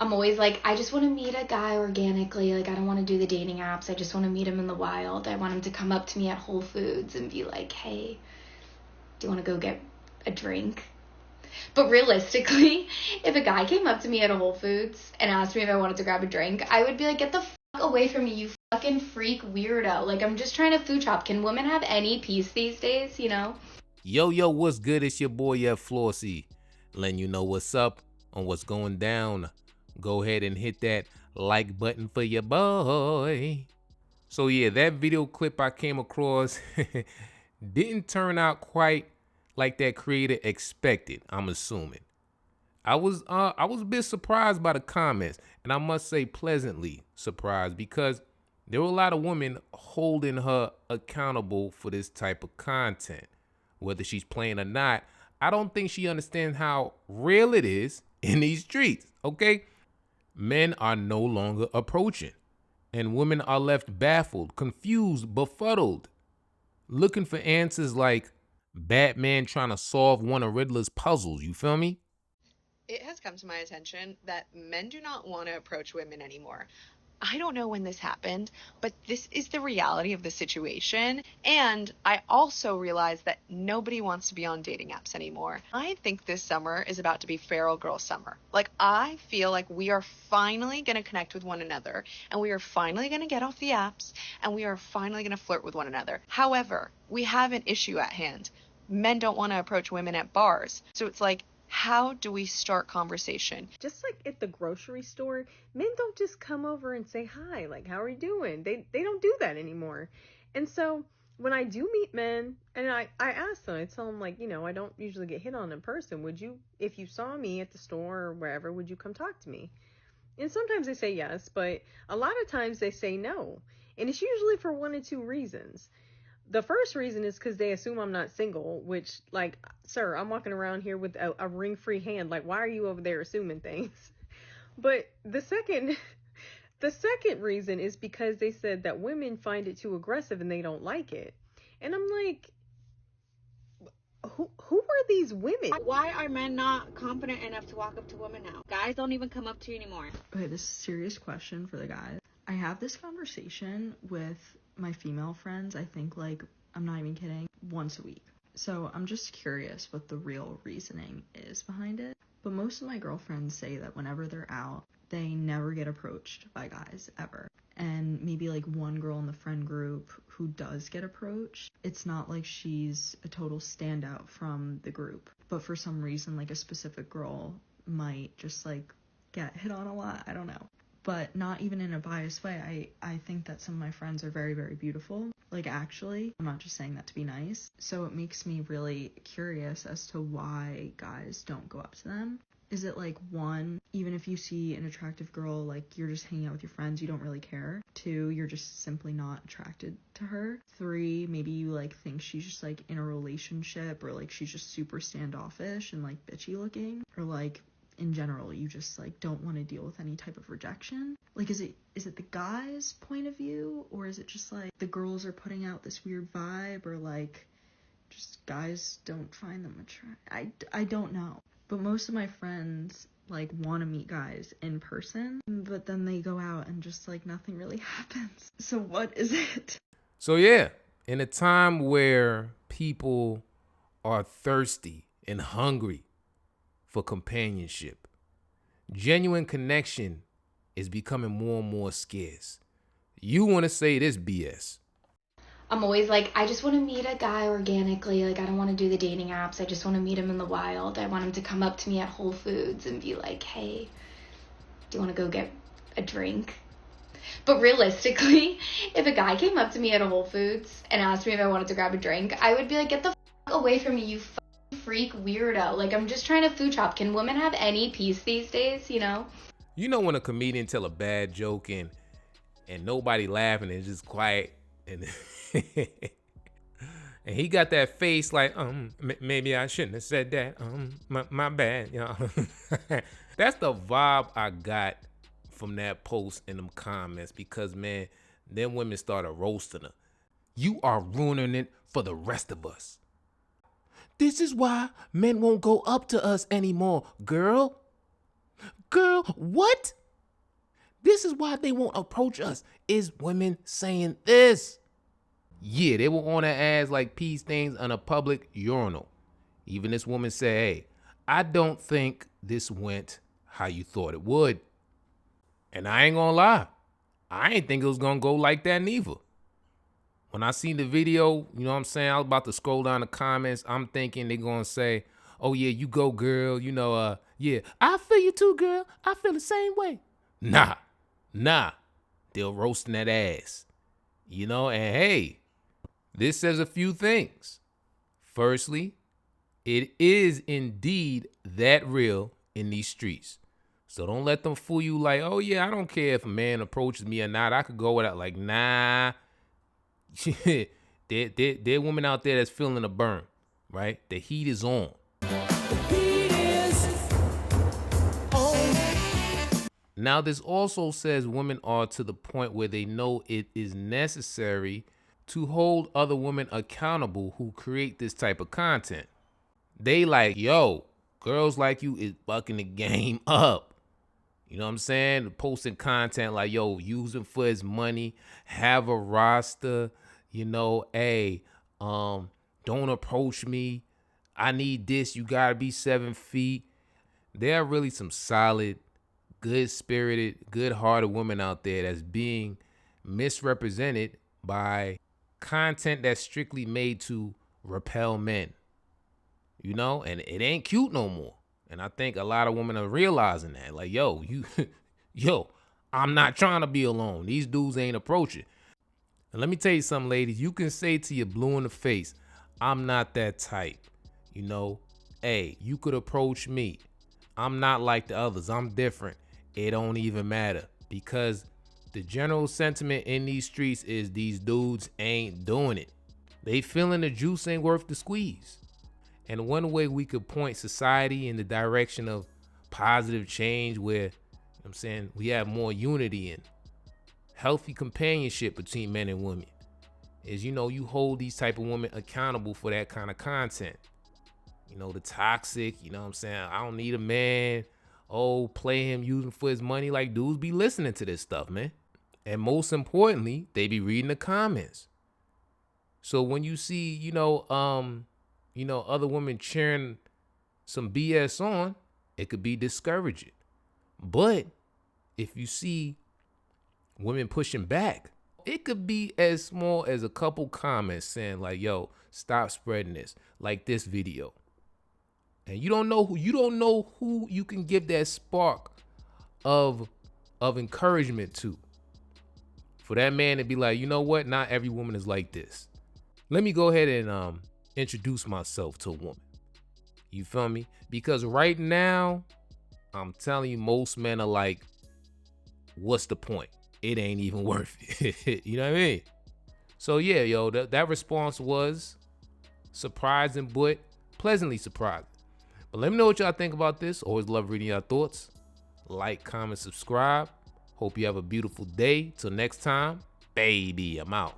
I'm always like, I just want to meet a guy organically. Like, I don't want to do the dating apps. I just want to meet him in the wild. I want him to come up to me at Whole Foods and be like, hey, do you want to go get a drink? But realistically, if a guy came up to me at a Whole Foods and asked me if I wanted to grab a drink, I would be like, get the fuck away from me, you fucking freak weirdo. Like, I'm just trying to food shop. Can women have any peace these days, you know? Yo, what's good? It's your boy, Flossy, letting you know what's up on what's going down. Go ahead and hit that like button for your boy. So yeah, that video clip I came across didn't turn out quite like that creator expected, I'm assuming. I was a bit surprised by the comments, and I must say pleasantly surprised, because there were a lot of women holding her accountable for this type of content. Whether she's playing or not, I don't think she understands how real it is in these streets, okay? Men are no longer approaching, and women are left baffled, confused, befuddled, looking for answers like Batman trying to solve one of Riddler's puzzles, you feel me? It has come to my attention that men do not want to approach women anymore. I don't know when this happened, but this is the reality of the situation. And I also realize that nobody wants to be on dating apps anymore. I think this summer is about to be feral girl summer. Like, I feel like we are finally going to connect with one another, and we are finally going to get off the apps, and we are finally going to flirt with one another. However, we have an issue at hand. Men don't want to approach women at bars. So it's like, how do we start conversation? Just like at the grocery store, men don't just come over and say hi, like, how are you doing? They don't do that anymore. And so when I do meet men, and I ask them, I tell them, like, I don't usually get hit on in person. Would you, if you saw me at the store or wherever, would you come talk to me? And sometimes they say yes, but a lot of times they say no. And it's usually for one or two reasons. The first reason is because they assume I'm not single, which, like, sir, I'm walking around here with a ring-free hand. Like, why are you over there assuming things? But the second reason is because they said that women find it too aggressive and they don't like it. And I'm like, who are these women? Why are men not confident enough to walk up to women now? Guys don't even come up to you anymore. Okay, this is a serious question for the guys. I have this conversation with my female friends, I think, like, I'm not even kidding, once a week. So I'm just curious what the real reasoning is behind it. But most of my girlfriends say that whenever they're out, they never get approached by guys, ever. And maybe like one girl in the friend group who does get approached, it's not like she's a total standout from the group. But for some reason, like, a specific girl might just like get hit on a lot. I don't know. But not even in a biased way. I think that some of my friends are very, very beautiful. Like, actually, I'm not just saying that to be nice. So it makes me really curious as to why guys don't go up to them. Is it like, one, even if you see an attractive girl, like, you're just hanging out with your friends, you don't really care? Two, you're just simply not attracted to her? Three, maybe you like think she's just like in a relationship, or like she's just super standoffish and like bitchy looking, or like in general you just like don't want to deal with any type of rejection. Like, is it the guy's point of view, or is it just like the girls are putting out this weird vibe, or like just guys don't find them attractive? I don't know. But most of my friends like want to meet guys in person, but then they go out and just like nothing really happens. So what is it? So yeah, in a time where people are thirsty and hungry for companionship, genuine connection is becoming more and more scarce. You want to say this BS. I'm always like, I just want to meet a guy organically. Like, I don't want to do the dating apps. I just want to meet him in the wild. I want him to come up to me at Whole Foods and be like, hey, do you want to go get a drink? But realistically, if a guy came up to me at a Whole Foods and asked me if I wanted to grab a drink, I would be like, get the fuck away from me, you fucking freak weirdo. Like, I'm just trying to food shop. Can women have any peace these days, you know? You know when a comedian tell a bad joke and nobody laughing, it's just quiet, and and he got that face like, maybe I shouldn't have said that. My bad, y'all. That's the vibe I got from that post in them comments, because man, them women started roasting her. You are ruining it for the rest of us. This is why men won't go up to us anymore, girl. Girl, what? This is why they won't approach us, is women saying this. Yeah, they were on their ass like pee stains on a public urinal. Even this woman said, hey, I don't think this went how you thought it would. And I ain't gonna lie, I ain't think it was gonna go like that neither. When I seen the video, you know what I'm saying, I was about to scroll down the comments. I'm thinking they gonna say, oh yeah, you go girl, yeah, I feel you too, girl. I feel the same way. Nah. They're roasting that ass. And hey, this says a few things. Firstly, it is indeed that real in these streets. So don't let them fool you like, oh yeah, I don't care if a man approaches me or not. I could go without, like, nah. There women out there that's feeling the burn, right? The heat is on. Now, this also says women are to the point where they know it is necessary to hold other women accountable who create this type of content. They like, yo, girls like you is bucking the game up. You know what I'm saying? Posting content like, yo, use him for his money, have a roster, hey, don't approach me. I need this. You gotta be 7 feet. There are really some solid, good-spirited, good-hearted women out there that's being misrepresented by content that's strictly made to repel men. And it ain't cute no more. And I think a lot of women are realizing that. Like, yo, I'm not trying to be alone. These dudes ain't approaching. And let me tell you something, ladies. You can say to your blue in the face, I'm not that type. Hey, you could approach me. I'm not like the others. I'm different. It don't even matter, because the general sentiment in these streets is these dudes ain't doing it. They feeling the juice ain't worth the squeeze. And one way we could point society in the direction of positive change where, we have more unity and healthy companionship between men and women is, you hold these type of women accountable for that kind of content. The toxic, I don't need a man. Oh, play him, use him for his money. Like, dudes be listening to this stuff, man. And most importantly, they be reading the comments. So when you see, other women cheering some BS on, it could be discouraging. But if you see women pushing back, it could be as small as a couple comments saying like, yo, stop spreading this, like this video. And you don't know who you can give that spark of encouragement to. For that man to be like, you know what? Not every woman is like this. Let me go ahead and introduce myself to a woman. You feel me? Because right now, I'm telling you, most men are like, what's the point? It ain't even worth it. You know what I mean? So yeah, yo, that response was surprising, but pleasantly surprising. But let me know what y'all think about this. Always love reading your thoughts. Like, comment, subscribe. Hope you have a beautiful day. Till next time, baby, I'm out.